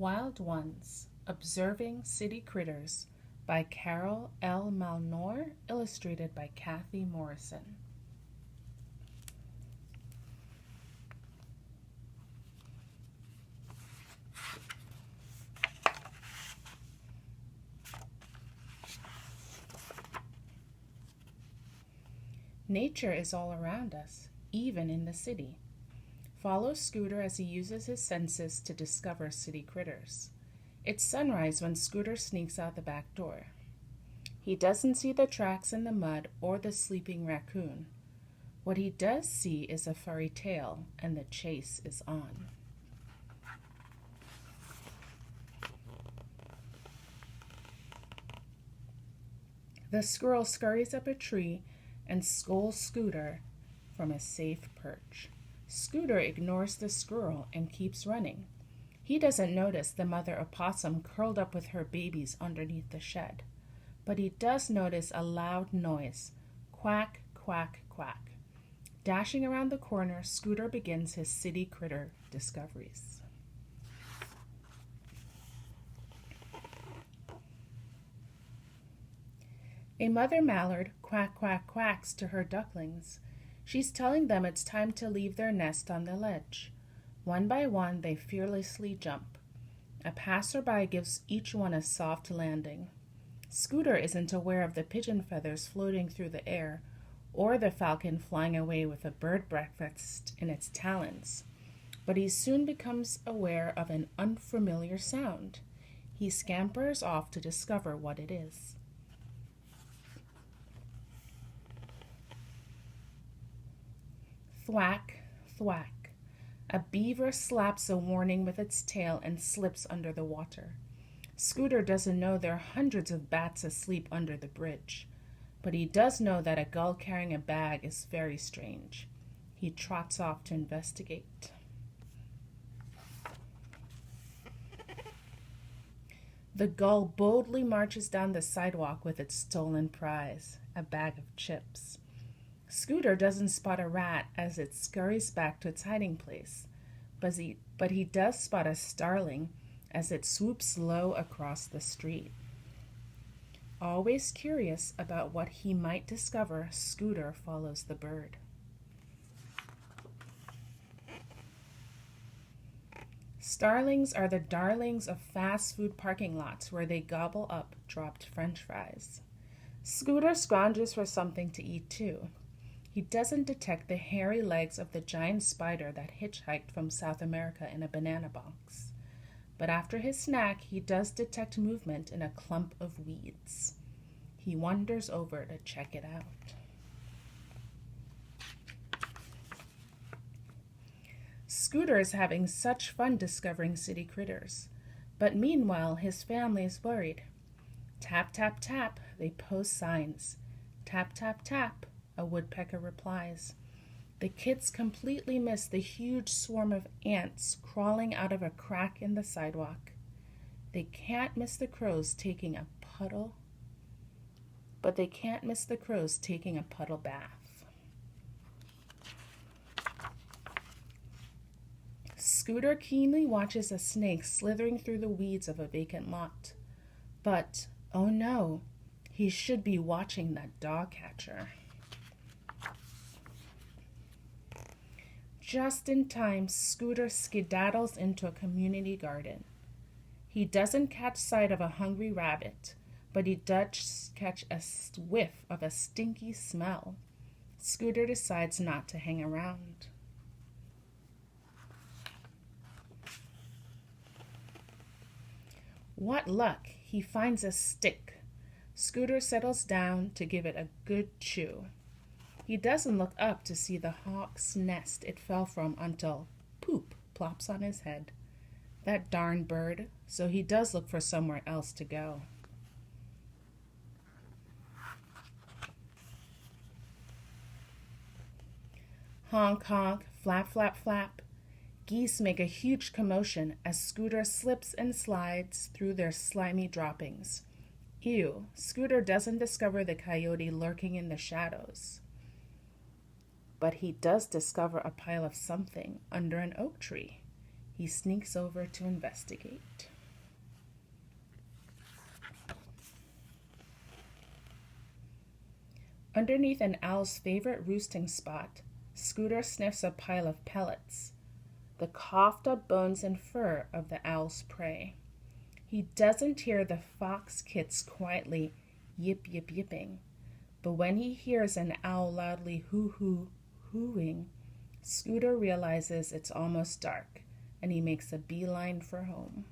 Wild Ones, Observing City Critters by Carol L. Malnor, illustrated by Kathy Morrison. Nature is all around us, even in the city. Follow Scooter as he uses his senses to discover city critters. It's sunrise when Scooter sneaks out the back door. He doesn't see the tracks in the mud or the sleeping raccoon. What he does see is a furry tail, and the chase is on. The squirrel scurries up a tree and scolds Scooter from a safe perch. Scooter ignores the squirrel and keeps running. He doesn't notice the mother opossum curled up with her babies underneath the shed. But he does notice a loud noise. Quack, quack, quack. Dashing around the corner, Scooter begins his city critter discoveries. A mother mallard quack, quack, quacks to her ducklings. She's telling them it's time to leave their nest on the ledge. One by one, they fearlessly jump. A passerby gives each one a soft landing. Scooter isn't aware of the pigeon feathers floating through the air, or the falcon flying away with a bird breakfast in its talons. But he soon becomes aware of an unfamiliar sound. He scampers off to discover what it is. Thwack, thwack. A beaver slaps a warning with its tail and slips under the water. Scooter doesn't know there are hundreds of bats asleep under the bridge, but he does know that a gull carrying a bag is very strange. He trots off to investigate. The gull boldly marches down the sidewalk with its stolen prize, a bag of chips. Scooter doesn't spot a rat as it scurries back to its hiding place, but he does spot a starling as it swoops low across the street. Always curious about what he might discover, Scooter follows the bird. Starlings are the darlings of fast food parking lots where they gobble up dropped French fries. Scooter scrounges for something to eat too. He doesn't detect the hairy legs of the giant spider that hitchhiked from South America in a banana box. But after his snack, he does detect movement in a clump of weeds. He wanders over to check it out. Scooter is having such fun discovering city critters. But meanwhile, his family is worried. Tap, tap, tap, they post signs. Tap, tap, tap, a woodpecker replies. The kids completely miss the huge swarm of ants crawling out of a crack in the sidewalk. They can't miss the crows taking a puddle bath. Scooter keenly watches a snake slithering through the weeds of a vacant lot. But, oh no, he should be watching that dog catcher. Just in time, Scooter skedaddles into a community garden. He doesn't catch sight of a hungry rabbit, but he does catch a whiff of a stinky smell. Scooter decides not to hang around. What luck! He finds a stick. Scooter settles down to give it a good chew. He doesn't look up to see the hawk's nest it fell from until poop plops on his head. That darn bird, so he does look for somewhere else to go. Honk, honk, flap, flap, flap. Geese make a huge commotion as Scooter slips and slides through their slimy droppings. Ew, Scooter doesn't discover the coyote lurking in the shadows. But he does discover a pile of something under an oak tree. He sneaks over to investigate. Underneath an owl's favorite roosting spot, Scooter sniffs a pile of pellets, the coughed-up bones and fur of the owl's prey. He doesn't hear the fox kits quietly yip yip yipping, but when he hears an owl loudly hooing, Scooter realizes it's almost dark, and he makes a beeline for home.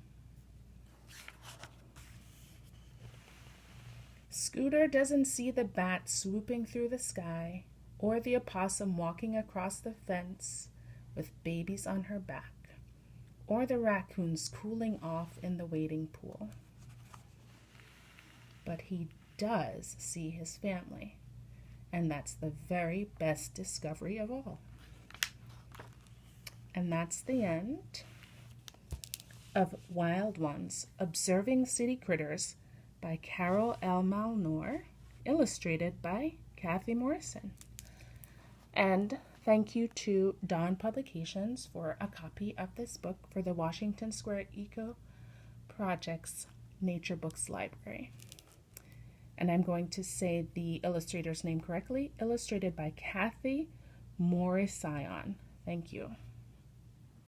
Scooter doesn't see the bat swooping through the sky, or the opossum walking across the fence with babies on her back, or the raccoons cooling off in the wading pool. But he does see his family, and that's the very best discovery of all. And that's the end of Wild Ones, Observing City Critters by Carol L. Malnor, illustrated by Kathy Morrison. And thank you to Dawn Publications for a copy of this book for the Washington Square Eco Projects Nature Books Library. And I'm going to say the illustrator's name correctly, illustrated by Kathy Morrison. Thank you.